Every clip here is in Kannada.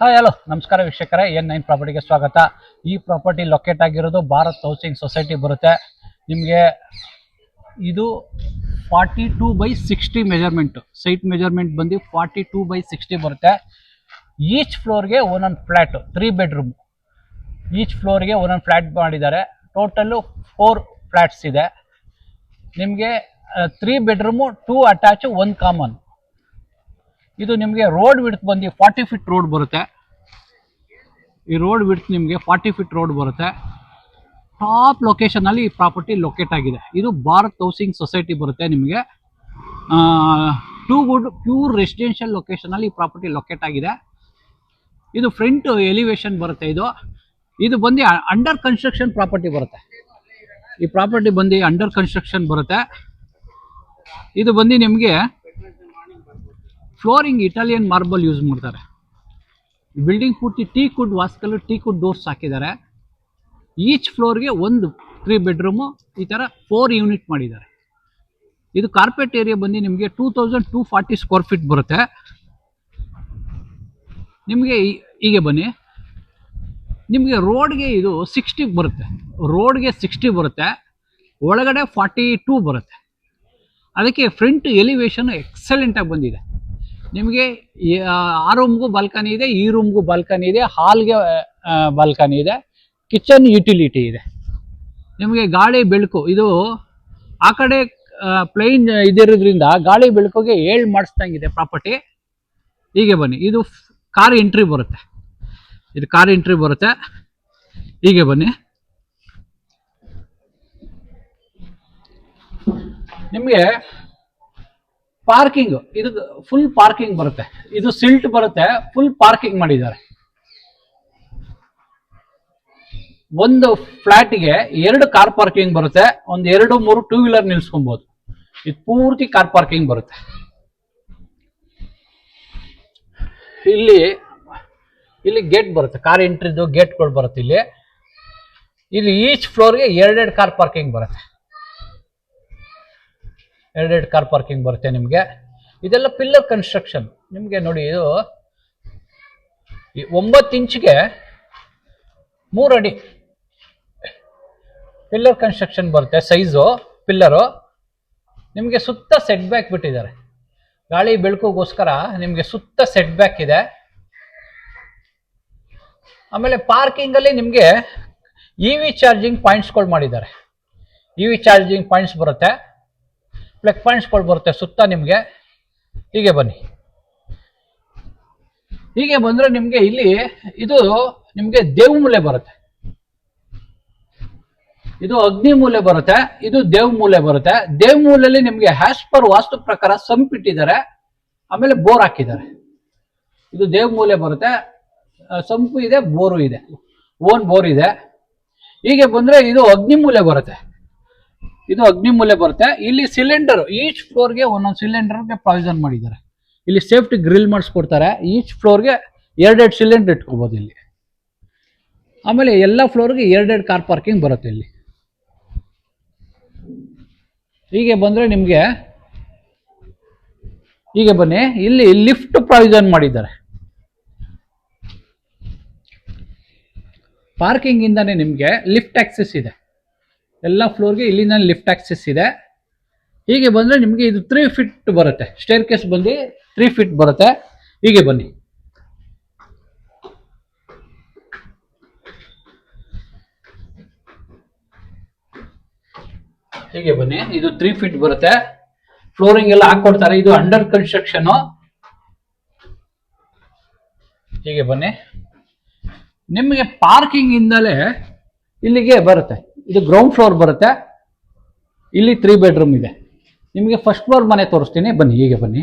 ಹಾಯ್ ಹಲೋ ನಮಸ್ಕಾರ ವೀಕ್ಷಕರೇ, N9 ಪ್ರಾಪರ್ಟಿಗೆ ಸ್ವಾಗತ. ಈ ಪ್ರಾಪರ್ಟಿ ಲೊಕೇಟ್ ಆಗಿರೋದು ಭಾರತ್ ಹೌಸಿಂಗ್ ಸೊಸೈಟಿ ಬರುತ್ತೆ. ನಿಮಗೆ ಇದು 42/60 ಮೆಜರ್ಮೆಂಟ್, ಸೈಟ್ ಮೆಜರ್ಮೆಂಟ್ ಬಂದು 42/60 ಬರುತ್ತೆ. ಈಚ್ ಫ್ಲೋರ್ಗೆ ಒಂದೊಂದು ಫ್ಲ್ಯಾಟ್, 3 ಬೆಡ್ರೂಮ್. ಈಚ್ ಫ್ಲೋರ್ಗೆ ಒಂದೊಂದು ಫ್ಲ್ಯಾಟ್ ಮಾಡಿದ್ದಾರೆ. ಟೋಟಲ್ಲು 4 ಫ್ಲ್ಯಾಟ್ಸ್ ಇದೆ. ನಿಮಗೆ 3 ಬೆಡ್ರೂಮು, 2 ಅಟ್ಯಾಚು, 1 ಕಾಮನ್. ಇದು ನಿಮಗೆ ರೋಡ್ ವಿಡ್ತ್ ಬಂದು 40 ಫೀಟ್ ರೋಡ್ ಬರುತ್ತೆ. ಈ ರೋಡ್ ವಿಡ್ತ್ ನಿಮಗೆ 40 ಫೀಟ್ ರೋಡ್ ಬರುತ್ತೆ. ಟಾಪ್ ಲೊಕೇಶನ್ ಅಲ್ಲಿ ಈ ಪ್ರಾಪರ್ಟಿ ಲೊಕೇಟ್ ಆಗಿದೆ. ಇದು ಭಾರತ್ ಹೌಸಿಂಗ್ ಸೊಸೈಟಿ ಬರುತ್ತೆ. ನಿಮಗೆ too good pure residential location ಅಲ್ಲಿ ಈ ಪ್ರಾಪರ್ಟಿ ಲೊಕೇಟ್ ಆಗಿದೆ. ಇದು ಫ್ರಂಟ್ ಎಲಿವೇಶನ್ ಬರುತ್ತೆ. ಇದು ಬಂದು ಅಂಡರ್ ಕನ್ಸ್ಟ್ರಕ್ಷನ್ ಪ್ರಾಪರ್ಟಿ ಬರುತ್ತೆ. ಈ ಪ್ರಾಪರ್ಟಿ ಬಂದು ಅಂಡರ್ ಕನ್ಸ್ಟ್ರಕ್ಷನ್ ಬರುತ್ತೆ. ಇದು ಬಂದು ನಿಮಗೆ ಫ್ಲೋರಿಂಗ್ ಇಟಾಲಿಯನ್ ಮಾರ್ಬಲ್ ಯೂಸ್ ಮಾಡ್ತಾರೆ. ಬಿಲ್ಡಿಂಗ್ ಪೂರ್ತಿ ಟೀ ಕುಡ್ ವಾಸ್ಕಲ್, ಟೀ ಕುಡ್ ಡೋರ್ಸ್ ಹಾಕಿದ್ದಾರೆ. ಈಚ್ ಫ್ಲೋರ್ಗೆ ಒಂದು 3 ಬೆಡ್ರೂಮು, ಈ ಥರ 4 ಯೂನಿಟ್ ಮಾಡಿದ್ದಾರೆ. ಇದು ಕಾರ್ಪೆಟ್ ಏರಿಯಾ ಬಂದು ನಿಮಗೆ 2240 ಸ್ಕ್ವೇರ್ ಫೀಟ್ ಬರುತ್ತೆ. ನಿಮಗೆ ಹೀಗೆ ಬನ್ನಿ, ನಿಮಗೆ ರೋಡ್ಗೆ ಇದು 60 ಬರುತ್ತೆ. ರೋಡ್ಗೆ 60 ಬರುತ್ತೆ, ಒಳಗಡೆ 42 ಬರುತ್ತೆ. ಅದಕ್ಕೆ ಫ್ರಂಟ್ ಎಲಿವೇಶನ್ ಎಕ್ಸಲೆಂಟಾಗಿ ಬಂದಿದೆ. ನಿಮಗೆ ಆ ರೂಮ್ಗೂ ಬಾಲ್ಕನಿ ಇದೆ, ಈ ರೂಮ್ಗೂ ಬಾಲ್ಕನಿ ಇದೆ, ಹಾಲ್ಗೆ ಬಾಲ್ಕನಿ ಇದೆ, ಕಿಚನ್ ಯುಟಿಲಿಟಿ ಇದೆ. ನಿಮಗೆ ಗಾಳಿ ಬೆಳಕು, ಇದು ಆ ಕಡೆ ಪ್ಲೈನ್ ಇದಿರೋದ್ರಿಂದ ಗಾಳಿ ಬೆಳಕಿಗೆ ಮಾಡಿಸ್ದಂಗಿದೆ ಪ್ರಾಪರ್ಟಿ. ಹೀಗೆ ಬನ್ನಿ, ಇದು ಕಾರ್ ಎಂಟ್ರಿ ಬರುತ್ತೆ. ಇದು ಕಾರ್ ಎಂಟ್ರಿ ಬರುತ್ತೆ. ಹೀಗೆ ಬನ್ನಿ, ನಿಮಗೆ ಪಾರ್ಕಿಂಗ್, ಇದು ಫುಲ್ ಪಾರ್ಕಿಂಗ್ ಬರುತ್ತೆ. ಇದು ಸಿಲ್ಟ್ ಬರುತ್ತೆ, ಫುಲ್ ಪಾರ್ಕಿಂಗ್ ಮಾಡಿದ್ದಾರೆ. ಒಂದು ಫ್ಲಾಟ್ಗೆ 2 ಕಾರ್ ಪಾರ್ಕಿಂಗ್ ಬರುತ್ತೆ. ಒಂದು 2-3 ಟೂ ವೀಲರ್ ನಿಲ್ಸ್ಕೊಬಹುದು. ಇದು ಪೂರ್ತಿ ಕಾರ್ ಪಾರ್ಕಿಂಗ್ ಬರುತ್ತೆ. ಇಲ್ಲಿ ಗೇಟ್ ಬರುತ್ತೆ, ಕಾರ್ ಎಂಟ್ರಿದು ಗೇಟ್ಗಳು ಬರುತ್ತೆ. ಇಲ್ಲಿ ಈಚ್ ಫ್ಲೋರ್ಗೆ 2 ಕಾರ್ ಪಾರ್ಕಿಂಗ್ ಬರುತ್ತೆ. 2 ಕಾರ್ ಪಾರ್ಕಿಂಗ್ ಬರುತ್ತೆ. ನಿಮಗೆ ಇದೆಲ್ಲ ಪಿಲ್ಲರ್ ಕನ್ಸ್ಟ್ರಕ್ಷನ್. ನಿಮಗೆ ನೋಡಿ, ಇದು 9 ಇಂಚಿಗೆ 3 ಅಡಿ ಪಿಲ್ಲರ್ ಕನ್ಸ್ಟ್ರಕ್ಷನ್ ಬರುತ್ತೆ. Size pillar. ನಿಮಗೆ ಸುತ್ತ ಸೆಟ್ ಬ್ಯಾಕ್ ಬಿಟ್ಟಿದ್ದಾರೆ. ಗಾಳಿ ಬೆಳಕುಗೋಸ್ಕರ ನಿಮಗೆ ಸುತ್ತ ಸೆಟ್ ಬ್ಯಾಕ್ ಇದೆ. ಆಮೇಲೆ ಪಾರ್ಕಿಂಗ್ ಅಲ್ಲಿ ನಿಮಗೆ EV ಚಾರ್ಜಿಂಗ್ ಪಾಯಿಂಟ್ಸ್ಗಳು ಮಾಡಿದ್ದಾರೆ. EV ಚಾರ್ಜಿಂಗ್ ಪಾಯಿಂಟ್ಸ್ ಬರುತ್ತೆ, ಪ್ಲಗ್ ಪಾಯಿಂಟ್ಸ್ಗಳು ಬರುತ್ತೆ ಸುತ್ತ ನಿಮಗೆ. ಹೀಗೆ ಬನ್ನಿ, ಹೀಗೆ ಬಂದ್ರೆ ನಿಮಗೆ ಇದು ನಿಮಗೆ ದೇವಮೂಲೆ ಬರುತ್ತೆ. ಇದು ಅಗ್ನಿ ಮೂಲೆ ಬರುತ್ತೆ, ಇದು ದೇವಮೂಲೆ ಬರುತ್ತೆ. ದೇವಮೂಲೆಯಲ್ಲಿ ನಿಮಗೆ ಹ್ಯಾಸ್ ಪರ್ ವಾಸ್ತು ಪ್ರಕಾರ ಸಂಪ್ ಇಟ್ಟಿದ್ದಾರೆ, ಆಮೇಲೆ ಬೋರ್ ಹಾಕಿದ್ದಾರೆ. ಇದು ದೇವಮೂಲೆ ಬರುತ್ತೆ, ಸಂಪು ಇದೆ, ಬೋರು ಇದೆ, ಓನ್ ಬೋರ್ ಇದೆ. ಹೀಗೆ ಬಂದ್ರೆ ಇದು ಅಗ್ನಿಮೂಲೆ ಬರುತ್ತೆ. ಇದು ಅಗ್ನಿಮೂಲೆ ಬರುತ್ತೆ. ಇಲ್ಲಿ ಸಿಲಿಂಡರ್, ಈಚ್ ಫ್ಲೋರ್ಗೆ ಒಂದೊಂದು ಸಿಲಿಂಡರ್ಗೆ ಪ್ರಾವಿಷನ್ ಮಾಡಿದ್ದಾರೆ. ಇಲ್ಲಿ ಸೇಫ್ಟಿ ಗ್ರಿಲ್ ಮಾಡಿಸ್ಕೊಡ್ತಾರೆ. ಈಚ್ ಫ್ಲೋರ್ಗೆ 2 ಸಿಲಿಂಡರ್ ಇಟ್ಕೋಬಹುದು ಇಲ್ಲಿ. ಆಮೇಲೆ ಎಲ್ಲ ಫ್ಲೋರ್ಗೆ 2 ಕಾರ್ ಪಾರ್ಕಿಂಗ್ ಬರುತ್ತೆ ಇಲ್ಲಿ. ಹೀಗೆ ಬಂದ್ರೆ ನಿಮಗೆ, ಹೀಗೆ ಬನ್ನಿ, ಇಲ್ಲಿ ಲಿಫ್ಟ್ ಪ್ರಾವಿಷನ್ ಮಾಡಿದ್ದಾರೆ. ಪಾರ್ಕಿಂಗ್ ಇಂದಾನೆ ನಿಮಗೆ ಲಿಫ್ಟ್ ಆಕ್ಸೆಸ್ ಇದೆ. ಎಲ್ಲ ಫ್ಲೋರ್ಗೆ ಇಲ್ಲಿಂದ ಲಿಫ್ಟ್ ಆಕ್ಸೆಸ್ ಇದೆ. ಹೀಗೆ ಬಂದ್ರೆ ನಿಮಗೆ ಇದು 3 ಫೀಟ್ ಬರುತ್ತೆ. ಸ್ಟೇರ್ ಕೇಸ್ ಬಂದು 3 ಫೀಟ್ ಬರುತ್ತೆ. ಹೀಗೆ ಬನ್ನಿ, ಹೀಗೆ ಬನ್ನಿ, ಇದು 3 ಫೀಟ್ ಬರುತ್ತೆ. ಫ್ಲೋರಿಂಗ್ ಎಲ್ಲ ಹಾಕೊಡ್ತಾರೆ. ಇದು ಅಂಡರ್ ಕನ್ಸ್ಟ್ರಕ್ಷನ್. ಹೀಗೆ ಬನ್ನಿ, ನಿಮಗೆ ಪಾರ್ಕಿಂಗ್ ಇಂದಲೇ ಇಲ್ಲಿಗೆ ಬರುತ್ತೆ. ಇದು ಗ್ರೌಂಡ್ ಫ್ಲೋರ್ ಬರುತ್ತೆ. ಇಲ್ಲಿ 3 ಬೆಡ್ರೂಮ್ ಇದೆ. ನಿಮಗೆ ಫಸ್ಟ್ ಫ್ಲೋರ್ ಮನೆ ತೋರಿಸ್ತೀನಿ, ಬನ್ನಿ. ಹೀಗೆ ಬನ್ನಿ,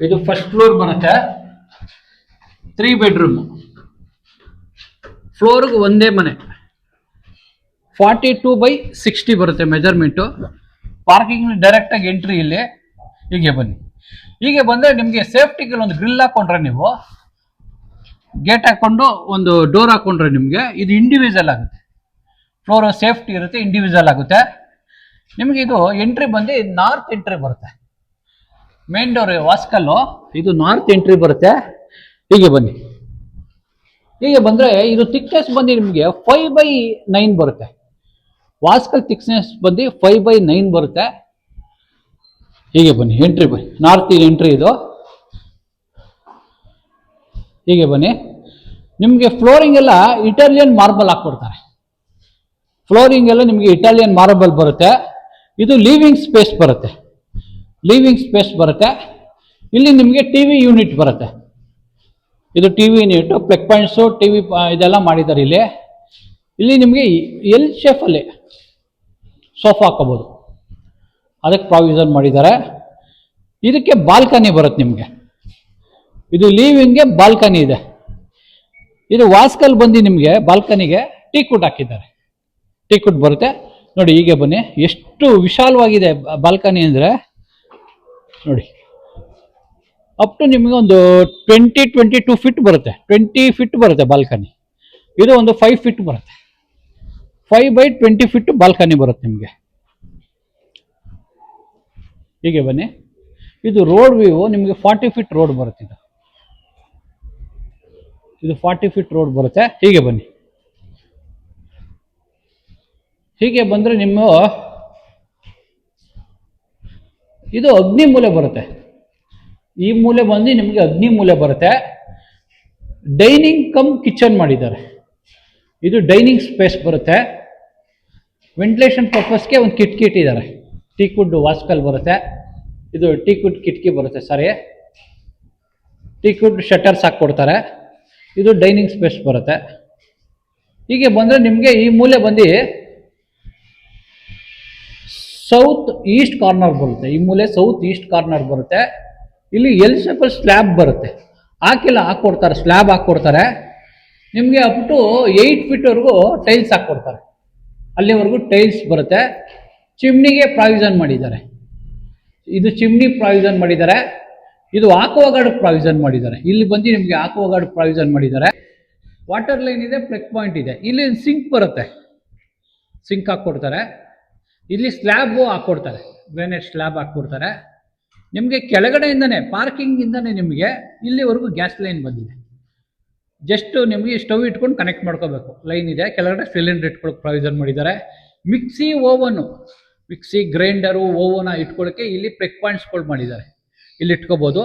ಇದು ಫಸ್ಟ್ ಫ್ಲೋರ್ ಬರುತ್ತೆ. 3 ಬೆಡ್ರೂಮ್, ಫ್ಲೋರ್ಗೆ ಒಂದೇ ಮನೆ. 42/60 ಬರುತ್ತೆ ಮೆಜರ್ಮೆಂಟು. ಪಾರ್ಕಿಂಗ್ ಡೈರೆಕ್ಟ್ ಆಗಿ ಎಂಟ್ರಿ ಇಲ್ಲಿ. ಹೀಗೆ ಬನ್ನಿ, ಹೀಗೆ ಬಂದ್ರೆ ನಿಮಗೆ ಸೇಫ್ಟಿಗೆ ಒಂದು ಗ್ರಿಲ್ ಹಾಕೊಂಡ್ರೆ, ನೀವು ಗೇಟ್ ಹಾಕೊಂಡು ಒಂದು ಡೋರ್ ಹಾಕೊಂಡ್ರೆ ನಿಮಗೆ ಇದು ಇಂಡಿವಿಜುವಲ್ ಆಗುತ್ತೆ. ಫ್ಲೋರ್ ಸೇಫ್ಟಿ ಇರುತ್ತೆ, ಇಂಡಿವಿಜುವಲ್ ಆಗುತ್ತೆ. ನಿಮಗೆ ಇದು ಎಂಟ್ರಿ ಬಂದು ನಾರ್ತ್ ಎಂಟ್ರಿ ಬರುತ್ತೆ. ಮೇನ್ ಡೋರ್ ವಾಸ್ಕಲ್ಲು ಇದು ನಾರ್ತ್ ಎಂಟ್ರಿ ಬರುತ್ತೆ. ಹೀಗೆ ಬನ್ನಿ, ಹೀಗೆ ಬಂದರೆ ಇದು ಥಿಕ್ನೆಸ್ ಬಂದು ನಿಮಗೆ 5/9 ಬರುತ್ತೆ. ವಾಸ್ಕಲ್ ಥಿಕ್ನೆಸ್ ಬಂದು 5/9 ಬರುತ್ತೆ. ಹೀಗೆ ಬನ್ನಿ, ಎಂಟ್ರಿ ಬನ್ನಿ, ನಾರ್ತ್ ಎಂಟ್ರಿ ಇದು. ಹೀಗೆ ಬನ್ನಿ, ನಿಮಗೆ ಫ್ಲೋರಿಂಗ್ ಎಲ್ಲ ಇಟಾಲಿಯನ್ ಮಾರ್ಬಲ್ ಹಾಕ್ಕೊಡ್ತಾರೆ. ಫ್ಲೋರಿಂಗ್ ಎಲ್ಲ ನಿಮಗೆ ಇಟಾಲಿಯನ್ ಮಾರ್ಬಲ್ ಬರುತ್ತೆ. ಇದು ಲಿವಿಂಗ್ ಸ್ಪೇಸ್ ಬರುತ್ತೆ, ಲಿವಿಂಗ್ ಸ್ಪೇಸ್ ಬರುತ್ತೆ. ಇಲ್ಲಿ ನಿಮಗೆ ಟಿವಿ ಯೂನಿಟ್ ಬರುತ್ತೆ. ಇದು TV unit, plug points, TV ಇದೆಲ್ಲ ಮಾಡಿದ್ದಾರೆ ಇಲ್ಲಿ. ಇಲ್ಲಿ ನಿಮಗೆ ಎಲ್ ಶೇಫಲ್ಲಿ ಸೋಫಾ ಹಾಕೋಬೋದು, ಅದಕ್ಕೆ ಪ್ರಾವಿಷನ್ ಮಾಡಿದ್ದಾರೆ. ಇದಕ್ಕೆ ಬಾಲ್ಕನಿ ಬರುತ್ತೆ ನಿಮಗೆ. ಇದು ಲಿವಿಂಗ್ಗೆ ಬಾಲ್ಕನಿ ಇದೆ. ಇದು ವಾಸ್ಕಲ್ ಬಂದು ನಿಮಗೆ ಬಾಲ್ಕನಿಗೆ ಟೀಕುಡ್ ಹಾಕಿದ್ದಾರೆ, ಟೀಕುಡ್ ಬರುತ್ತೆ ನೋಡಿ. ಹೀಗೆ ಬನ್ನಿ, ಎಷ್ಟು ವಿಶಾಲವಾಗಿದೆ ಬಾಲ್ಕನಿ ಅಂದರೆ ನೋಡಿ. ಅಪ್ ಟು ನಿಮಗೆ ಒಂದು 22 ಫೀಟ್ ಬರುತ್ತೆ, 20 ಫೀಟ್ ಬರುತ್ತೆ ಬಾಲ್ಕನಿ. ಇದು ಒಂದು 5 ಫೀಟ್ ಬರುತ್ತೆ, 5/20 ಫೀಟ್ ಬಾಲ್ಕನಿ ಬರುತ್ತೆ ನಿಮಗೆ. ಹೀಗೆ ಬನ್ನಿ, ಇದು ರೋಡ್ ವ್ಯೂ ನಿಮಗೆ 40 ಫೀಟ್ ರೋಡ್ ಬರುತ್ತೆ. ಇದು 40 ಫೀಟ್ ರೋಡ್ ಬರುತ್ತೆ. ಹೀಗೆ ಬನ್ನಿ, ಹೀಗೆ ಬಂದರೆ ನಿಮ್ಮ ಇದು ಅಗ್ನಿ ಮೂಲೆ ಬರುತ್ತೆ. ಈ ಮೂಲೆ ಬಂದು ನಿಮಗೆ ಅಗ್ನಿ ಮೂಲೆ ಬರುತ್ತೆ. ಡೈನಿಂಗ್ ಕಮ್ ಕಿಚನ್ ಮಾಡಿದ್ದಾರೆ. ಇದು ಡೈನಿಂಗ್ ಸ್ಪೇಸ್ ಬರುತ್ತೆ. ವೆಂಟಿಲೇಷನ್ ಪರ್ಪಸ್ಗೆ ಒಂದು ಕಿಟಕಿ ಇಟ್ಟಿದ್ದಾರೆ. ಟೀಕುಡ್ ವಾಸ್ಕಲ್ ಬರುತ್ತೆ. ಇದು ಟೀಕುಡ್ ಕಿಟಕಿ ಬರುತ್ತೆ, ಸಾರಿ, ಟೀಕುಡ್ ಶಟರ್ಸ್ ಹಾಕ್ಕೊಡ್ತಾರೆ. ಇದು ಡೈನಿಂಗ್ ಸ್ಪೇಸ್ ಬರುತ್ತೆ. ಹೀಗೆ ಬಂದರೆ ನಿಮಗೆ ಈ ಮೂಲೆ ಬಂದು ಸೌತ್ ಈಸ್ಟ್ ಕಾರ್ನರ್ ಬರುತ್ತೆ. ಈ ಮೂಲೆ ಸೌತ್ ಈಸ್ಟ್ ಕಾರ್ನರ್ ಬರುತ್ತೆ. ಇಲ್ಲಿ ಎಲ್ ಶೇಪಲ್ಲಿ ಸ್ಲ್ಯಾಬ್ ಬರುತ್ತೆ, ಹಾಕ್ಕೊಡ್ತಾರೆ, ಸ್ಲ್ಯಾಬ್ ಹಾಕ್ಕೊಡ್ತಾರೆ. ನಿಮಗೆ ಅಪ್ ಟು 8 ಫೀಟ್ವರೆಗೂ ಟೈಲ್ಸ್ ಹಾಕ್ಕೊಡ್ತಾರೆ. ಅಲ್ಲಿವರೆಗೂ ಟೈಲ್ಸ್ ಬರುತ್ತೆ. ಚಿಮ್ನಿಗೆ ಪ್ರಾವಿಷನ್ ಮಾಡಿದ್ದಾರೆ. ಇದು ಚಿಮ್ನಿ ಪ್ರಾವಿಷನ್ ಮಾಡಿದ್ದಾರೆ. ಇದು ಆಕ್ವಾಗಾರ್ಡ್ ಪ್ರಾವಿಷನ್ ಮಾಡಿದ್ದಾರೆ. ಇಲ್ಲಿ ಬಂದು ನಿಮಗೆ ಆಕ್ವಾಗಾರ್ಡ್ ಪ್ರಾವಿಷನ್ ಮಾಡಿದ್ದಾರೆ. ವಾಟರ್ ಲೈನ್ ಇದೆ, ಪ್ಲಗ್ ಪಾಯಿಂಟ್ ಇದೆ. ಇಲ್ಲಿ ಸಿಂಕ್ ಬರುತ್ತೆ, ಸಿಂಕ್ ಹಾಕ್ಕೊಡ್ತಾರೆ. ಇಲ್ಲಿ ಸ್ಲ್ಯಾಬು ಹಾಕ್ಕೊಡ್ತಾರೆ, ಗ್ರಾನೈಟ್ ಸ್ಲ್ಯಾಬ್ ಹಾಕ್ಕೊಡ್ತಾರೆ. ನಿಮಗೆ ಕೆಳಗಡೆಯಿಂದನೇ ಪಾರ್ಕಿಂಗಿಂದನೇ ನಿಮಗೆ ಇಲ್ಲಿವರೆಗೂ ಗ್ಯಾಸ್ ಲೈನ್ ಬಂದಿದೆ. ಜಸ್ಟ್ ನಿಮಗೆ ಸ್ಟವ್ ಇಟ್ಕೊಂಡು ಕನೆಕ್ಟ್ ಮಾಡ್ಕೋಬೇಕು, ಲೈನ್ ಇದೆ. ಕೆಳಗಡೆ ಸಿಲಿಂಡರ್ ಇಟ್ಕೊಳ್ಳೋಕೆ ಪ್ರಾವಿಷನ್ ಮಾಡಿದ್ದಾರೆ. ಮಿಕ್ಸಿ, ಓವನು, ಮಿಕ್ಸಿ ಗ್ರೈಂಡರು, ಓವನ ಇಟ್ಕೊಳ್ಳೋಕ್ಕೆ ಇಲ್ಲಿ ಪ್ಲಗ್ ಪಾಯಿಂಟ್ಸ್ಗಳು ಮಾಡಿದ್ದಾರೆ. ಇಲ್ಲಿ ಇಟ್ಕೋಬೋದು.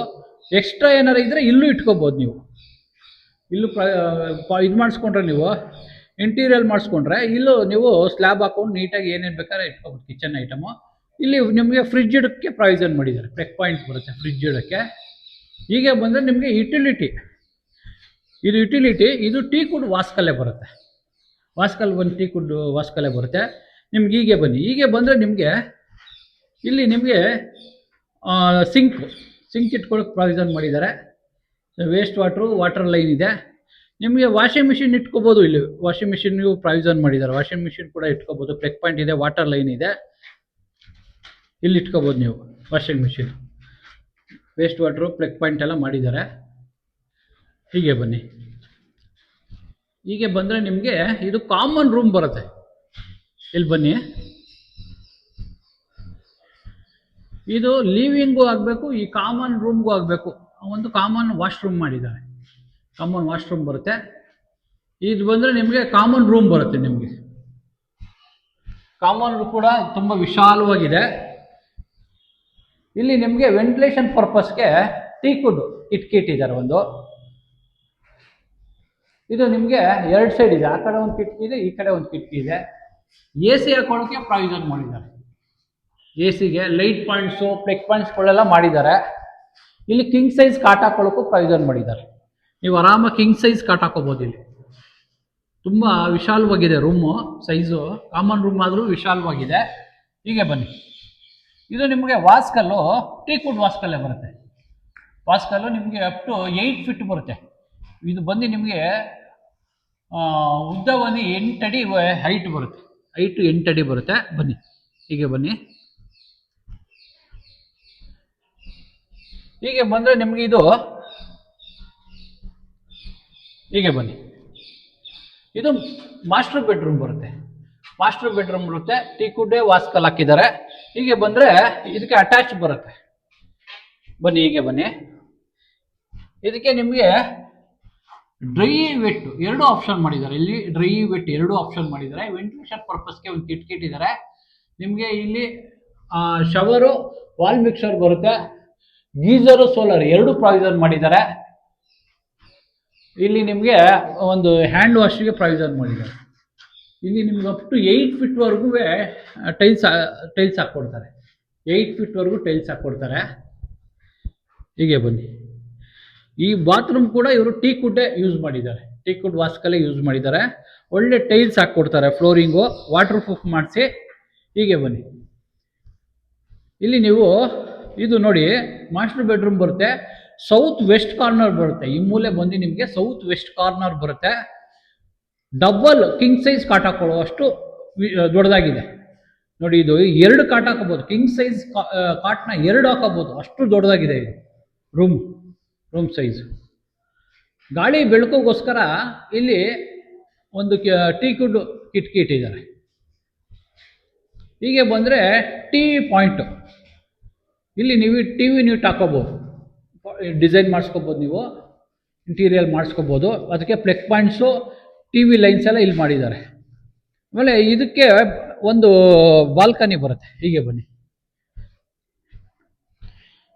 ಎಕ್ಸ್ಟ್ರಾ ಏನಾರು ಇದ್ದರೆ ಇಲ್ಲೂ ಇಟ್ಕೋಬೋದು. ನೀವು ಇಲ್ಲೂ ಇದು ಮಾಡಿಸ್ಕೊಂಡ್ರೆ, ನೀವು ಇಂಟೀರಿಯರ್ ಮಾಡಿಸ್ಕೊಂಡ್ರೆ ಇಲ್ಲೂ ನೀವು ಸ್ಲ್ಯಾಬ್ ಹಾಕೊಂಡು ನೀಟಾಗಿ ಏನೇನು ಬೇಕಾದ್ರೆ ಇಟ್ಕೋಬೋದು, ಕಿಚನ್ ಐಟಮು. ಇಲ್ಲಿ ನಿಮಗೆ ಫ್ರಿಜ್ ಇಡೋಕ್ಕೆ ಪ್ರಾವಿಷನ್ ಮಾಡಿದ್ದಾರೆ. ಪ್ಲಗ್ ಪಾಯಿಂಟ್ ಬರುತ್ತೆ ಫ್ರಿಜ್ ಇಡೋಕ್ಕೆ. ಹೀಗೆ ಬಂದರೆ ನಿಮಗೆ ಯುಟಿಲಿಟಿ, ಇದು ಯುಟಿಲಿಟಿ. ಇದು ಟೀಕುಡ್ ವಾಸ್ಕಲ್ಲೇ ಬರುತ್ತೆ. ವಾಸ್ಕಲ್ ಬಂದು ಟೀಕುಡ್ ವಾಸ್ಕಲ್ಲೇ ಬರುತ್ತೆ. ನಿಮ್ಗೆ ಹೀಗೆ ಬನ್ನಿ, ಹೀಗೆ ಬಂದರೆ ನಿಮಗೆ ಇಲ್ಲಿ ನಿಮಗೆ ಸಿಂಕ್ ಇಟ್ಕೊಳ್ಳೋಕೆ ಪ್ರಾವಿಷನ್ ಮಾಡಿದ್ದಾರೆ. ವೇಸ್ಟ್ ವಾಟರ್ ಲೈನ್ ಇದೆ. ನಿಮಗೆ ವಾಷಿಂಗ್ ಮಿಷಿನ್ ಇಟ್ಕೋಬೋದು. ಇಲ್ಲಿ ವಾಷಿಂಗ್ ಮಿಷಿನ್ಗೂ ಪ್ರಾವಿಷನ್ ಮಾಡಿದ್ದಾರೆ. ವಾಷಿಂಗ್ ಮಿಷಿನ್ ಕೂಡ ಇಟ್ಕೋಬೋದು. ಪ್ಲಗ್ ಪಾಯಿಂಟ್ ಇದೆ, ವಾಟರ್ ಲೈನ್ ಇದೆ. ಇಲ್ಲಿ ಇಟ್ಕೋಬೋದು ನೀವು washing machine. Waste water, plug point ಎಲ್ಲ ಮಾಡಿದ್ದಾರೆ. ಹೀಗೆ ಬನ್ನಿ, ಹೀಗೆ ಬಂದರೆ ನಿಮಗೆ ಇದು ಕಾಮನ್ ರೂಮ್ ಬರುತ್ತೆ. ಇಲ್ಲಿ ಬನ್ನಿ, ಇದು ಲಿವಿಂಗು ಆಗಬೇಕು, ಈ ಕಾಮನ್ ರೂಮ್ಗೂ ಆಗಬೇಕು. ಒಂದು ಕಾಮನ್ ವಾಶ್ರೂಮ್ ಮಾಡಿದ್ದಾರೆ. ಕಾಮನ್ ವಾಶ್ರೂಮ್ ಬರುತ್ತೆ. ಇದು ಬಂದರೆ ನಿಮಗೆ ಕಾಮನ್ ರೂಮ್ ಬರುತ್ತೆ. ನಿಮಗೆ ಕಾಮನ್ ರೂಮ್ ಕೂಡ ತುಂಬ ವಿಶಾಲವಾಗಿದೆ. ಇಲ್ಲಿ ನಿಮಗೆ ವೆಂಟಿಲೇಷನ್ ಪರ್ಪಸ್ಗೆ ಟೀಕುಡ್ ಕಿಟಕಿ ಇಟ್ಟಿದ್ದಾರೆ ಒಂದು. ಇದು ನಿಮಗೆ 2 ಸೈಡ್ ಇದೆ. ಆ ಕಡೆ ಒಂದು ಕಿಟಕಿ ಇದೆ, ಈ ಕಡೆ ಒಂದು ಕಿಟಕಿ ಇದೆ. AC ಹಾಕೊಳ್ಳೋಕ್ಕೆ ಪ್ರಾವಿಷನ್ ಮಾಡಿದ್ದಾರೆ. ACಗೆ ಲೈಟ್ ಪಾಯಿಂಟ್ಸು, ಪ್ಲಗ್ ಪಾಯಿಂಟ್ಸ್ಗಳೆಲ್ಲ ಮಾಡಿದ್ದಾರೆ. ಇಲ್ಲಿ ಕಿಂಗ್ ಸೈಜ್ ಕಾಟ್ ಹಾಕೊಳ್ಳೋಕ್ಕೂ ಪ್ರಾವಿಷನ್ ಮಾಡಿದ್ದಾರೆ. ನೀವು ಆರಾಮಾಗಿ ಕಿಂಗ್ ಸೈಜ್ ಕಾಟ್ ಹಾಕೋಬೋದು. ಇಲ್ಲಿ ತುಂಬ ವಿಶಾಲವಾಗಿದೆ ರೂಮು, ಸೈಜು. ಕಾಮನ್ ರೂಮ್ ಆದರೂ ವಿಶಾಲವಾಗಿದೆ. ಹೀಗೆ ಬನ್ನಿ, ಇದು ನಿಮಗೆ ವಾಸ್ಕಲ್ಲು ಟೀಕುಡ್ ವಾಸ್ಕಲ್ಲೇ ಬರುತ್ತೆ. ವಾಸ್ಕಲ್ಲು ನಿಮಗೆ ಅಪ್ ಟು 8 ಫೀಟ್ ಬರುತ್ತೆ. ಇದು ಬಂದು ನಿಮಗೆ ಉದ್ದ ಬಂದು 8 ಅಡಿ ಹೈಟ್ ಬರುತ್ತೆ. ಹೈಟು 8 ಅಡಿ ಬರುತ್ತೆ. ಬನ್ನಿ, ಹೀಗೆ ಬನ್ನಿ, ಹೀಗೆ ಬಂದರೆ ನಿಮಗೆ ಇದು, ಹೀಗೆ ಬನ್ನಿ, ಇದು ಮಾಸ್ಟರ್ ಬೆಡ್ರೂಮ್ ಬರುತ್ತೆ. ಮಾಸ್ಟರ್ ಬೆಡ್ರೂಮ್ ಬರುತ್ತೆ, ಟೀಕುಡ್ಡೆ ವಾಸ್ಕಲ್ ಹಾಕಿದ್ದಾರೆ. ಹೀಗೆ ಬಂದ್ರೆ ಇದಕ್ಕೆ ಅಟ್ಯಾಚ್ ಬರುತ್ತೆ. ಬನ್ನಿ ಹೀಗೆ ಬನ್ನಿ. ಇದಕ್ಕೆ ನಿಮಗೆ ಡ್ರೈ ವೆಟ್ ಎರಡು ಆಪ್ಷನ್ ಮಾಡಿದ್ದಾರೆ. ಇಲ್ಲಿ ಡ್ರೈ ವೆಟ್ ಎರಡು ಆಪ್ಷನ್ ಮಾಡಿದ್ದಾರೆ. ವೆಂಟಿಲೇಷನ್ ಪರ್ಪಸ್ಗೆ ಒಂದು ಕಿಟ್ ಇಟ್ಟಿದ್ದಾರೆ. ನಿಮಗೆ ಇಲ್ಲಿ ಶವರು, ವಾಲ್ ಮಿಕ್ಸರ್ ಬರುತ್ತೆ, ಗೀಸರು, ಸೋಲಾರ್ ಎರಡು ಪ್ರಾವಿಷನ್ ಮಾಡಿದ್ದಾರೆ. ಇಲ್ಲಿ ನಿಮಗೆ ಒಂದು ಹ್ಯಾಂಡ್ ವಾಶ್ಗೆ ಪ್ರಾವಿಷನ್ ಮಾಡಿದ್ದಾರೆ. ಇಲ್ಲಿ ನಿಮ್ಗೆ ಅಪ್ ಟು 8 ಫೀಟ್ವರೆಗೂ ಟೈಲ್ಸ್ ಹಾಕ್ಕೊಡ್ತಾರೆ. 8 ಫೀಟ್ವರೆಗೂ ಟೈಲ್ಸ್ ಹಾಕ್ಕೊಡ್ತಾರೆ. ಹೀಗೆ ಬನ್ನಿ. ಈ ಬಾತ್ರೂಮ್ ಕೂಡ ಇವರು ಟೀಕುಡ್ಡೆ ಯೂಸ್ ಮಾಡಿದ್ದಾರೆ. ಟೀಕುಡ್ ವಾಸ್ಕಲ್ಲೇ ಯೂಸ್ ಮಾಡಿದ್ದಾರೆ. ಒಳ್ಳೆ ಟೈಲ್ಸ್ ಹಾಕ್ಕೊಡ್ತಾರೆ. ಫ್ಲೋರಿಂಗು ವಾಟರ್ ಪ್ರೂಫ್ ಮಾಡಿಸಿ. ಹೀಗೆ ಬನ್ನಿ. ಇಲ್ಲಿ ನೀವು ಇದು ನೋಡಿ, ಮಾಸ್ಟರ್ ಬೆಡ್ರೂಮ್ ಬರುತ್ತೆ, ಸೌತ್ ವೆಸ್ಟ್ ಕಾರ್ನರ್ ಬರುತ್ತೆ. ಈ ಮೂಲೆ ಬಂದು ನಿಮಗೆ ಸೌತ್ ವೆಸ್ಟ್ ಕಾರ್ನರ್ ಬರುತ್ತೆ. ಡಬಲ್ ಕಿಂಗ್ ಸೈಜ್ ಕಾಟ್ ಹಾಕೊಳ್ಳುವಷ್ಟು ದೊಡ್ಡದಾಗಿದೆ ನೋಡಿ. ಇದು 2 ಕಾಟ್ ಹಾಕೋಬಹುದು. ಕಿಂಗ್ ಸೈಜ್ ಕಾಟ್ನ 2 ಹಾಕೋಬಹುದು, ಅಷ್ಟು ದೊಡ್ಡದಾಗಿದೆ ಇದು ರೂಮ್ ಸೈಜ್. ಗಾಳಿ ಬೆಳಕೋಗೋಸ್ಕರ ಇಲ್ಲಿ ಒಂದು ಟೀಕುಡ್ ಕಿಟಕಿ ಇಟ್ಟಿದ್ದಾರೆ. ಹೀಗೆ ಬಂದರೆ ಟಿವಿ ಪಾಯಿಂಟ್. ಇಲ್ಲಿ ನೀವು ಟಿವಿ ಯೂನಿಟ್ ಹಾಕೋಬಹುದು, ಡಿಸೈನ್ ಮಾಡಿಸ್ಕೋಬೋದು, ನೀವು ಇಂಟೀರಿಯರ್ ಮಾಡಿಸ್ಕೋಬೋದು. ಅದಕ್ಕೆ ಪ್ಲಗ್ ಪಾಯಿಂಟ್ಸು, ಟಿವಿ ಲೈನ್ಸ್ ಎಲ್ಲ ಇಲ್ಲಿ ಮಾಡಿದ್ದಾರೆ. ಆಮೇಲೆ ಇದಕ್ಕೆ ಒಂದು ಬಾಲ್ಕನಿ ಬರುತ್ತೆ. ಹೀಗೆ ಬನ್ನಿ.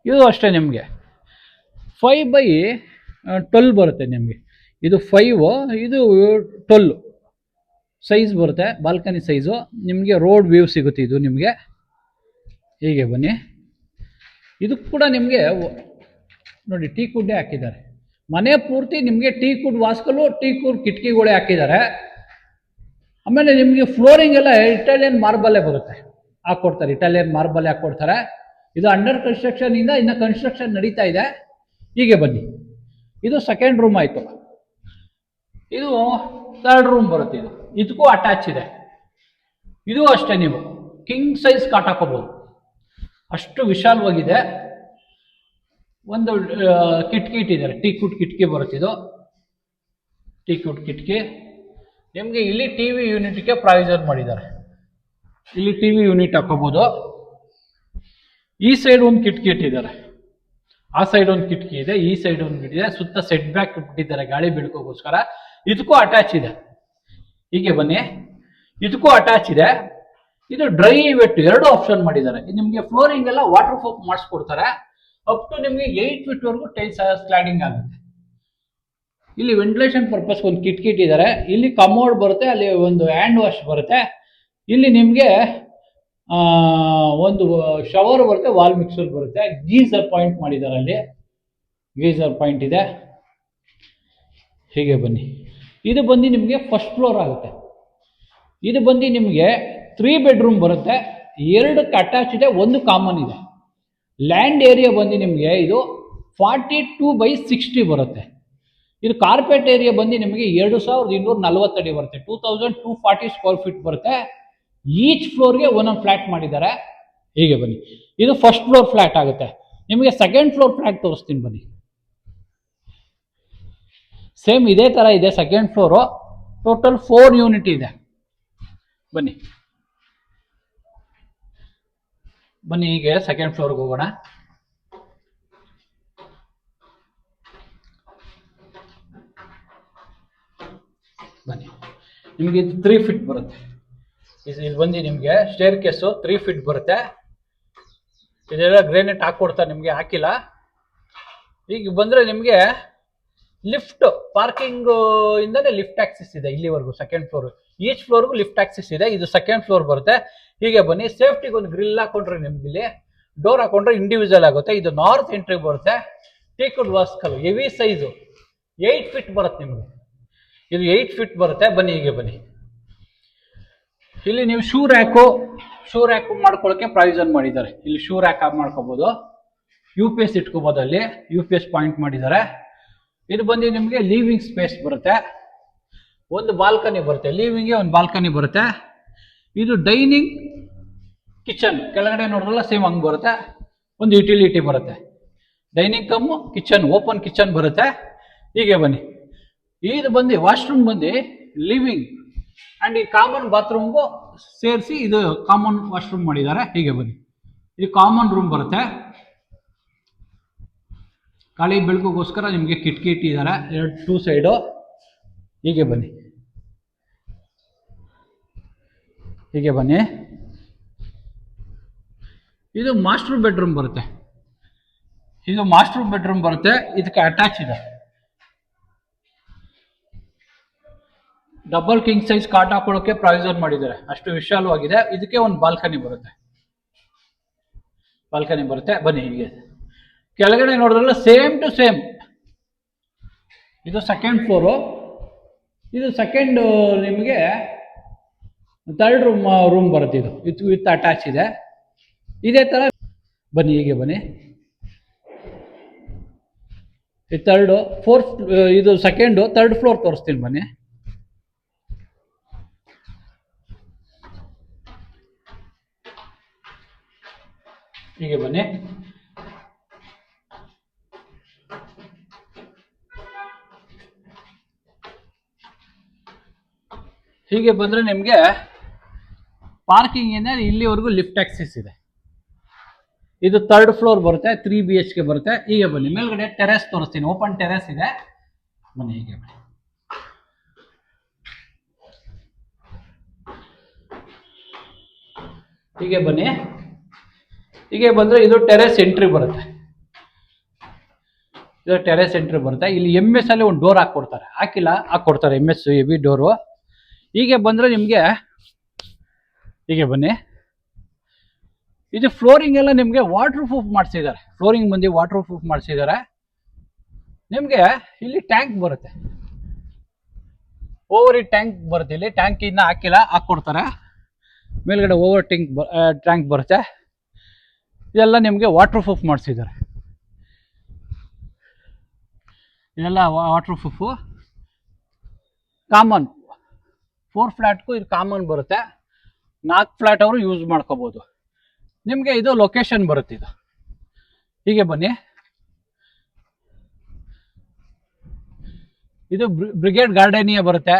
ಇದು ಅಷ್ಟೇ ನಿಮಗೆ 5x12 ಬರುತ್ತೆ ನಿಮಗೆ. ಇದು 5, ಇದು 12 ಸೈಜ್ ಬರುತ್ತೆ. ಬಾಲ್ಕನಿ ಸೈಜು ನಿಮಗೆ ರೋಡ್ ವ್ಯೂ ಸಿಗುತ್ತೆ ಇದು ನಿಮಗೆ. ಹೀಗೆ ಬನ್ನಿ. ಇದು ಕೂಡ ನಿಮಗೆ ನೋಡಿ ಟೀಕುಡ್ಡೆ ಹಾಕಿದ್ದಾರೆ. ಮನೆ ಪೂರ್ತಿ ನಿಮಗೆ ಟೀಕುಡ್ ವಾಸ್ಕಲು, ಟೀಕುಡ್ ಕಿಟಕಿಗಳೇ ಹಾಕಿದ್ದಾರೆ. ಆಮೇಲೆ ನಿಮಗೆ ಫ್ಲೋರಿಂಗ್ ಎಲ್ಲ ಇಟಾಲಿಯನ್ ಮಾರ್ಬಲ್ಲೇ ಬರುತ್ತೆ, ಹಾಕ್ಕೊಡ್ತಾರೆ. Italian marble ಹಾಕ್ಕೊಡ್ತಾರೆ. ಇದು ಅಂಡರ್ ಕನ್ಸ್ಟ್ರಕ್ಷನ್ ಇಂದ ಇನ್ನು ಕನ್ಸ್ಟ್ರಕ್ಷನ್ ನಡೀತಾ ಇದೆ. ಹೀಗೆ ಬನ್ನಿ. ಇದು ಸೆಕೆಂಡ್ ರೂಮ್ ಆಯಿತು. ಇದು ಥರ್ಡ್ ರೂಮ್ ಬರುತ್ತೆ. ಇದಕ್ಕೂ ಅಟ್ಯಾಚ್ ಇದೆ. ಇದು ಅಷ್ಟೇ, ನೀವು ಕಿಂಗ್ ಸೈಜ್ ಕಾಟ್ ಹಾಕೋಬಹುದು, ಅಷ್ಟು ವಿಶಾಲವಾಗಿದೆ. ಒಂದು ಕಿಟಕಿ ಇಟ್ಟಿದ್ದಾರೆ, ಟೀಕುಡ್ ಕಿಟಕಿ ಬರುತ್ತೆ. ಇದು ಟೀಕುಡ್ ಕಿಟಕಿ. ನಿಮಗೆ ಇಲ್ಲಿ ಟಿವಿ ಯೂನಿಟ್ಗೆ ಪ್ರಾವಿಷನ್ ಮಾಡಿದ್ದಾರೆ. ಇಲ್ಲಿ ಟಿವಿ ಯೂನಿಟ್ ಹಾಕೋಬಹುದು. ಈ ಸೈಡ್ ಒಂದು ಕಿಟಕಿ ಇಟ್ಟಿದ್ದಾರೆ, ಆ ಸೈಡ್ ಒಂದು ಕಿಟಕಿ ಇದೆ, ಈ ಸೈಡ್ ಒಂದು ಕಿಟಕಿ ಇದೆ. ಸುತ್ತ ಸೆಟ್ ಬ್ಯಾಕ್ ಬಿಟ್ಟಿದ್ದಾರೆ ಗಾಳಿ ಬೆಳಕೋಗೋಸ್ಕರ. ಇದಕ್ಕೂ ಅಟ್ಯಾಚ್ ಇದೆ. ಹೀಗೆ ಬನ್ನಿ. ಇದಕ್ಕೂ ಅಟ್ಯಾಚ್ ಇದೆ. ಇದು ಡ್ರೈ ವೆಟ್ ಎರಡು ಆಪ್ಷನ್ ಮಾಡಿದ್ದಾರೆ. ನಿಮಗೆ ಫ್ಲೋರಿಂಗ್ ಎಲ್ಲ ವಾಟರ್ ಪ್ರೂಫ್ ಮಾಡಿಸ್ಕೊಡ್ತಾರೆ. ಅಪ್ ಟು ನಿಮಗೆ 8 ಫೀಟ್ವರೆಗೂ ಟೈಲ್ಸ್ ಸ್ಲೈಡಿಂಗ್ ಆಗುತ್ತೆ. ಇಲ್ಲಿ ವೆಂಟಿಲೇಷನ್ ಪರ್ಪಸ್ ಒಂದು ಕಿಟಕಿ ಇಟ್ಟಿದ್ದಾರೆ. ಇಲ್ಲಿ ಕಮೋಡ್ ಬರುತ್ತೆ, ಅಲ್ಲಿ ಒಂದು ಹ್ಯಾಂಡ್ ವಾಶ್ ಬರುತ್ತೆ. ಇಲ್ಲಿ ನಿಮಗೆ ಒಂದು ಶವರ್ ಬರುತ್ತೆ, ವಾಲ್ ಮಿಕ್ಸರ್ ಬರುತ್ತೆ. ಗೀಸರ್ ಪಾಯಿಂಟ್ ಮಾಡಿದ್ದಾರೆ, ಅಲ್ಲಿ ಗೀಸರ್ ಪಾಯಿಂಟ್ ಇದೆ. ಹೀಗೆ ಬನ್ನಿ. ಇದು ಬಂದು ನಿಮಗೆ ಫಸ್ಟ್ ಫ್ಲೋರ್ ಆಗುತ್ತೆ. ಇದು ಬಂದು ನಿಮಗೆ 3 ಬೆಡ್ರೂಮ್ ಬರುತ್ತೆ. 2ಕ್ಕೆ ಅಟ್ಯಾಚ್ ಇದೆ, ಒಂದು ಕಾಮನ್ ಇದೆ. ಲ್ಯಾಂಡ್ ಏರಿಯಾ ಬಂದು ನಿಮಗೆ ಇದು 42/60 ಬರುತ್ತೆ. ಇದು ಕಾರ್ಪೆಟ್ ಏರಿಯಾ ಬಂದು ನಿಮಗೆ 2240 ಅಡಿ ಬರುತ್ತೆ. 2240 ಸ್ಕ್ವೇರ್ ಫೀಟ್ ಬರುತ್ತೆ. ಈಚ್ ಫ್ಲೋರ್ಗೆ ಒಂದೊಂದು ಫ್ಲಾಟ್ ಮಾಡಿದ್ದಾರೆ. ಹೀಗೆ ಬನ್ನಿ. ಇದು ಫಸ್ಟ್ ಫ್ಲೋರ್ ಫ್ಲಾಟ್ ಆಗುತ್ತೆ. ನಿಮಗೆ ಸೆಕೆಂಡ್ ಫ್ಲೋರ್ ಫ್ಲಾಟ್ ತೋರಿಸ್ತೀನಿ ಬನ್ನಿ. ಸೇಮ್ ಇದೇ ಥರ ಇದೆ. ಸೆಕೆಂಡ್ ಫ್ಲೋರು ಟೋಟಲ್ 4 ಯೂನಿಟ್ ಇದೆ. ಬನ್ನಿ ಬನ್ನಿ ಹೀಗೆ ಸೆಕೆಂಡ್ ಫ್ಲೋರ್ಗೆ ಹೋಗೋಣ. ಬನ್ನಿ. ನಿಮಗೆ ಇದು 3 ಫೀಟ್ ಬರುತ್ತೆ. ಇಲ್ಲಿ ಬಂದು ನಿಮಗೆ ಸ್ಟೇರ್ ಕೇಸು 3 ಫೀಟ್ ಬರುತ್ತೆ. ಇದೆಲ್ಲ ಗ್ರೇನೈಟ್ ಹಾಕ್ಕೊಡ್ತಾರೆ, ನಿಮಗೆ ಹಾಕಿಲ್ಲ. ಈಗ ಬಂದರೆ ನಿಮಗೆ ಲಿಫ್ಟ್ ಪಾರ್ಕಿಂಗ್ ಇಂದನೇ ಲಿಫ್ಟ್ ಆಕ್ಸಿಸ್ ಇದೆ ಇಲ್ಲಿವರೆಗೂ. ಸೆಕೆಂಡ್ ಫ್ಲೋರ್ ಈಚ್ ಫ್ಲೋರ್ಗೂ ಲಿಫ್ಟ್ ಆಕ್ಸಿಸ್ ಇದೆ. ಇದು ಸೆಕೆಂಡ್ ಫ್ಲೋರ್ ಬರುತ್ತೆ. ಹೀಗೆ ಬನ್ನಿ. ಸೇಫ್ಟಿಗೆ ಒಂದು ಗ್ರಿಲ್ ಹಾಕೊಂಡ್ರೆ ನಿಮ್ಗೆ ಇಲ್ಲಿ ಡೋರ್ ಹಾಕೊಂಡ್ರೆ ಇಂಡಿವಿಜುವಲ್ ಆಗುತ್ತೆ. ಇದು ನಾರ್ತ್ ಎಂಟ್ರಿ ಬರುತ್ತೆ. ಟೀಕುಡ್ ವಾಸ್ಕಲ್ ಹೆವಿ ಸೈಜು 8 ಫೀಟ್ ಬರುತ್ತೆ ನಿಮಗೆ. ಇದು 8 ಫೀಟ್ ಬರುತ್ತೆ. ಬನ್ನಿ ಹೀಗೆ ಬನ್ನಿ. ಇಲ್ಲಿ ನೀವು ಶೂ ರ್ಯಾಕು ಮಾಡ್ಕೊಳ್ಳೋಕೆ ಪ್ರಾವಿಷನ್ ಮಾಡಿದ್ದಾರೆ. ಇಲ್ಲಿ ಶೂ ರ್ಯಾಕ್ ಮಾಡ್ಕೋಬಹುದು. UPS ಇಟ್ಕೋಬಹುದು. ಅಲ್ಲಿ UPS ಪಾಯಿಂಟ್ ಮಾಡಿದ್ದಾರೆ. ಇದು ಬಂದು ನಿಮಗೆ ಲಿವಿಂಗ್ ಸ್ಪೇಸ್ ಬರುತ್ತೆ. ಒಂದು ಬಾಲ್ಕನಿ ಬರುತ್ತೆ. ಲಿವಿಂಗ್ಗೆ ಒಂದು ಬಾಲ್ಕನಿ ಬರುತ್ತೆ. ಇದು ಡೈನಿಂಗ್ ಕಿಚನ್ ಕೆಳಗಡೆ ನೋಡಿದ್ರಲ್ಲ ಸೇಮ್ ಹಂಗೆ ಬರುತ್ತೆ. ಒಂದು ಯುಟಿಲಿಟಿ ಬರುತ್ತೆ. Dining come kitchen, open kitchen ಬರುತ್ತೆ. ಹೀಗೆ ಬನ್ನಿ. ಇದು ಬಂದು ವಾಶ್ರೂಮ್ ಬಂದು ಲಿವಿಂಗ್ ಆ್ಯಂಡ್ ಈ ಕಾಮನ್ ಬಾತ್ರೂಮ್ಗೂ ಸೇರಿಸಿ ಇದು ಕಾಮನ್ ವಾಶ್ರೂಮ್ ಮಾಡಿದ್ದಾರೆ. ಹೀಗೆ ಬನ್ನಿ, ಇದು ಕಾಮನ್ ರೂಮ್ ಬರುತ್ತೆ. ಗಾಳಿ ಬೆಳಕಿಗೋಸ್ಕರ ನಿಮಗೆ ಕಿಟಕಿ ಇಟ್ಟಿದ್ದಾರೆ, 2 ಸೈಡು. ಹೀಗೆ ಬನ್ನಿ, ಹೀಗೆ ಬನ್ನಿ. ಇದು ಮಾಸ್ಟರ್ ಬೆಡ್ರೂಮ್ ಬರುತ್ತೆ. ಇದು ಮಾಸ್ಟರ್ ಬೆಡ್ರೂಮ್ ಬರುತ್ತೆ. ಇದಕ್ಕೆ ಅಟ್ಯಾಚ್ ಇದೆ ಡಬಲ್ ಕಿಂಗ್ ಸೈಜ್ ಕಾಟ್ ಹಾಕೊಳ್ಳೋಕೆ ಪ್ರಾವಿಷನ್ ಮಾಡಿದ್ದಾರೆ, ಅಷ್ಟು ವಿಶಾಲವಾಗಿದೆ. ಇದಕ್ಕೆ ಒಂದು ಬಾಲ್ಕನಿ ಬರುತ್ತೆ, ಬಾಲ್ಕನಿ ಬರುತ್ತೆ. ಬನ್ನಿ, ಹೀಗೆ ಕೆಳಗಡೆ ನೋಡಿದ್ರಲ್ಲ ಸೇಮ್ ಟು ಸೇಮ್. ಇದು ಸೆಕೆಂಡ್ ಫ್ಲೋರು. ಇದು ಸೆಕೆಂಡ್ ನಿಮಗೆ ಥರ್ಡ್ ರೂಮ್ ಬರುತ್ತೆ. ಇದು ವಿತ್ ಅಟ್ಯಾಚ್ ಇದೆ. ಇದೇ ಥರ ಬನ್ನಿ, ಹೀಗೆ ಬನ್ನಿ. ಇದು ಥರ್ಡು, ಫೋರ್ತ್, ಇದು ಸೆಕೆಂಡು, ಥರ್ಡ್ ಫ್ಲೋರ್ ತೋರಿಸ್ತೀನಿ ಬನ್ನಿ. ಹೀಗೆ ಬನ್ನಿ. ಹೀಗೆ ಬಂದರೆ ನಿಮಗೆ ಪಾರ್ಕಿಂಗ್ ಇಂದ ಇಲ್ಲಿವರೆಗೂ ಲಿಫ್ಟ್ ಆಕ್ಸೆಸ್ ಇದೆ. ಇದು ಥರ್ಡ್ ಫ್ಲೋರ್ ಬರುತ್ತೆ, 3 BHK ಬರುತ್ತೆ. ಹೀಗೆ ಬನ್ನಿ, ಮೇಲ್ಗಡೆ ಟೆರೆಸ್ ತೋರಿಸ್ತೀನಿ, ಓಪನ್ ಟೆರೆಸ್ ಇದೆ. ಬನ್ನಿ, ಹೀಗೆ ಬನ್ನಿ. ಹೀಗೆ ಬನ್ನಿ, ಹೀಗೆ ಬಂದರೆ ಇದು ಟೆರೆಸ್ ಎಂಟ್ರಿ ಬರುತ್ತೆ. ಇದು ಟೆರೆಸ್ ಎಂಟ್ರಿ ಬರುತ್ತೆ. ಇಲ್ಲಿ MS ಅಲ್ಲಿ ಒಂದು ಡೋರ್ ಹಾಕ್ಕೊಡ್ತಾರೆ, ಹಾಕ್ಕೊಡ್ತಾರೆ MS ಹೆವಿ ಡೋರು. ಹೀಗೆ ಬಂದರೆ ನಿಮಗೆ, ಹೀಗೆ ಬನ್ನಿ, ಇದು ಫ್ಲೋರಿಂಗ್ ಎಲ್ಲ ನಿಮಗೆ ವಾಟರ್ ಪ್ರೂಫ್ ಮಾಡಿಸಿದ್ದಾರೆ. ಫ್ಲೋರಿಂಗ್ ಬಂದು ವಾಟರ್ ಪ್ರೂಫ್ ಮಾಡಿಸಿದ್ದಾರೆ. ನಿಮಗೆ ಇಲ್ಲಿ ಟ್ಯಾಂಕ್ ಬರುತ್ತೆ, ಓವರ್ ಟ್ಯಾಂಕ್ ಬರುತ್ತೆ. ಇಲ್ಲಿ ಟ್ಯಾಂಕ್ ಇನ್ನ ಹಾಕ್ಕೊಡ್ತಾರೆ. ಮೇಲ್ಗಡೆ ಓವರ್ ಟ್ಯಾಂಕ್ ಬರುತ್ತೆ. ಇದೆಲ್ಲ ನಿಮಗೆ ವಾಟರ್ ಪ್ರೂಫ್ ಮಾಡಿಸಿದ್ದಾರೆ. ಇದೆಲ್ಲ ವಾಟರ್ ಪ್ರೂಫು. ಕಾಮನ್ 4 ಫ್ಲ್ಯಾಟ್ಗೂ ಇದು ಕಾಮನ್ ಬರುತ್ತೆ. 4 ಫ್ಲ್ಯಾಟ್ ಅವರು ಯೂಸ್ ಮಾಡ್ಕೋಬೋದು. ನಿಮಗೆ ಇದು ಲೊಕೇಶನ್ ಬರುತ್ತೆ. ಇದು ಹೀಗೆ ಬನ್ನಿ, ಇದು ಬ್ರಿಗೇಡ್ ಗಾರ್ಡನಿಯಾ ಬರುತ್ತೆ.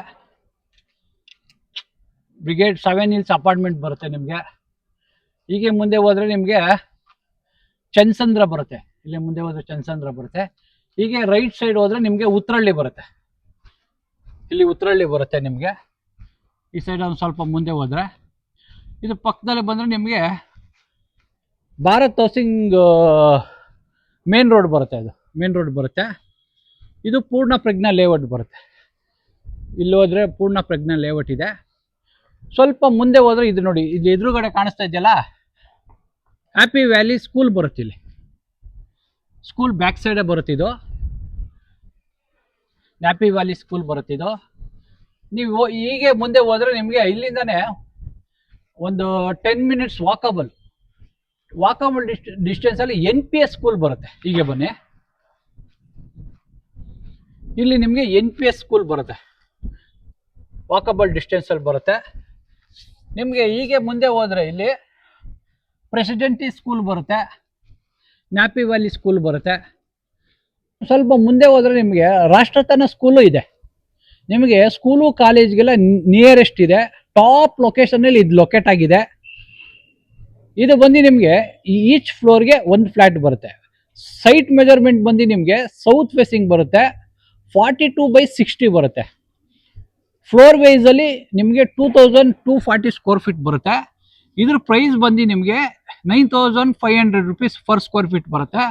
ಬ್ರಿಗೇಡ್ 7 ಹಿಲ್ಸ್ ಅಪಾರ್ಟ್ಮೆಂಟ್ ಬರುತ್ತೆ ನಿಮಗೆ. ಹೀಗೆ ಮುಂದೆ ಹೋದ್ರೆ ನಿಮಗೆ ಚನ್ಸಂದ್ರ ಬರುತ್ತೆ. ಇಲ್ಲಿ ಮುಂದೆ ಹೋದ್ರೆ ಚನ್ಸಂದ್ರ ಬರುತ್ತೆ. ಹೀಗೆ ರೈಟ್ ಸೈಡ್ ಹೋದ್ರೆ ನಿಮಗೆ ಉತ್ತರಳ್ಳಿ ಬರುತ್ತೆ. ಇಲ್ಲಿ ಉತ್ತರಳ್ಳಿ ಬರುತ್ತೆ ನಿಮಗೆ. ಈ ಸೈಡ್ ಒಂದು ಸ್ವಲ್ಪ ಮುಂದೆ ಹೋದ್ರೆ ಇದು ಪಕ್ಕದಲ್ಲಿ ಬಂದರೆ ನಿಮಗೆ ಭಾರತ್ ಹೌಸಿಂಗ್ ಮೇನ್ ರೋಡ್ ಬರುತ್ತೆ. ಇದು ಮೇನ್ ರೋಡ್ ಬರುತ್ತೆ. ಇದು ಪೂರ್ಣ ಪ್ರಜ್ಞಾ ಲೇಔಟ್ ಬರುತ್ತೆ. ಇಲ್ಲಿ ಹೋದರೆ ಪೂರ್ಣ ಪ್ರಜ್ಞಾ ಲೇಔಟ್ ಇದೆ. ಸ್ವಲ್ಪ ಮುಂದೆ ಹೋದರೆ ಇದು ನೋಡಿ, ಇಲ್ಲಿ ಎದುರುಗಡೆ ಕಾಣಿಸ್ತಾ ಇದೆಯಲ್ಲ, ಹ್ಯಾಪಿ ವ್ಯಾಲಿ ಸ್ಕೂಲ್ ಬರುತ್ತೆ. ಇಲ್ಲಿ ಸ್ಕೂಲ್ ಬ್ಯಾಕ್ ಸೈಡೇ ಬರುತ್ತೆ. ಇದು ಹ್ಯಾಪಿ ವ್ಯಾಲಿ ಸ್ಕೂಲ್ ಬರುತ್ತೆ. ಇದು ನೀವು ಹೀಗೆ ಮುಂದೆ ಹೋದರೆ ನಿಮಗೆ ಇಲ್ಲಿಂದನೇ ಒಂದು 10 ಮಿನಿಟ್ಸ್ ವಾಕಬಲ್ ಡಿಸ್ಟೆನ್ಸಲ್ಲಿ NPS ಸ್ಕೂಲ್ ಬರುತ್ತೆ. ಹೀಗೆ ಬನ್ನಿ, ಇಲ್ಲಿ ನಿಮಗೆ NPS ಸ್ಕೂಲ್ ಬರುತ್ತೆ, ವಾಕಬಲ್ ಡಿಸ್ಟೆನ್ಸಲ್ಲಿ ಬರುತ್ತೆ. ನಿಮಗೆ ಹೀಗೆ ಮುಂದೆ ಹೋದರೆ ಇಲ್ಲಿ ಪ್ರೆಸಿಡೆಂಟಿ ಸ್ಕೂಲ್ ಬರುತ್ತೆ, ಹ್ಯಾಪಿ ವ್ಯಾಲಿ ಸ್ಕೂಲ್ ಬರುತ್ತೆ. ಸ್ವಲ್ಪ ಮುಂದೆ ಹೋದರೆ ನಿಮಗೆ ರಾಷ್ಟ್ರತನ ಸ್ಕೂಲು ಇದೆ. ನಿಮಗೆ ಸ್ಕೂಲು ಕಾಲೇಜ್ಗೆಲ್ಲ ನಿಯರೆಸ್ಟ್ ಇದೆ. ಟಾಪ್ ಲೊಕೇಶನಲ್ಲಿ ಇದು ಲೊಕೇಟ್ ಆಗಿದೆ. ಇದು ಬಂದು ನಿಮಗೆ ಈಚ್ ಫ್ಲೋರ್ಗೆ 1 ಫ್ಲ್ಯಾಟ್ ಬರುತ್ತೆ. ಸೈಟ್ ಮೆಜರ್ಮೆಂಟ್ ಬಂದು ನಿಮಗೆ ಸೌತ್ ಫೇಸಿಂಗ್ ಬರುತ್ತೆ. 42/60 ಬರುತ್ತೆ. ಫ್ಲೋರ್ ವೈಸಲ್ಲಿ ನಿಮಗೆ 2240 ಸ್ಕ್ವೇರ್ ಫೀಟ್ ಬರುತ್ತೆ. ಇದ್ರ ಪ್ರೈಸ್ ಬಂದು ನಿಮಗೆ 9500 rupees ಪರ್ ಸ್ಕ್ವೇರ್ ಫೀಟ್ ಬರುತ್ತೆ.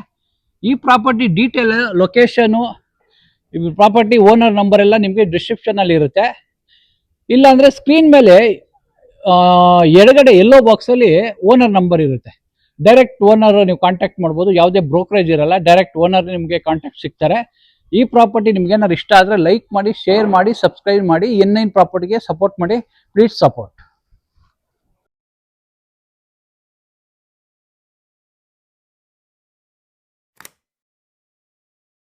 ಈ property detail, location, property owner number ಎಲ್ಲ ನಿಮಗೆ ಡಿಸ್ಕ್ರಿಪ್ಷನಲ್ಲಿ ಇರುತ್ತೆ. ಇಲ್ಲಾಂದರೆ ಸ್ಕ್ರೀನ್ ಮೇಲೆ ಎಡಗಡೆ ಯೆಲ್ಲೋ ಬಾಕ್ಸಲ್ಲಿ ಓನರ್ ನಂಬರ್ ಇರುತ್ತೆ. ಡೈರೆಕ್ಟ್ ಓನರ್ ನೀವು ಕಾಂಟ್ಯಾಕ್ಟ್ ಮಾಡ್ಬೋದು. ಯಾವುದೇ ಬ್ರೋಕರೇಜ್ ಇರಲ್ಲ, ಡೈರೆಕ್ಟ್ ಓನರ್ ನಿಮಗೆ ಕಾಂಟ್ಯಾಕ್ಟ್ ಸಿಗ್ತಾರೆ. ಈ ಪ್ರಾಪರ್ಟಿ ನಿಮ್ಗೆ ಏನಾದ್ರು ಇಷ್ಟ ಆದರೆ ಲೈಕ್ ಮಾಡಿ, ಶೇರ್ ಮಾಡಿ, ಸಬ್ಸ್ಕ್ರೈಬ್ ಮಾಡಿ. N9 ಪ್ರಾಪರ್ಟಿಗೆ ಸಪೋರ್ಟ್ ಮಾಡಿ. Please support.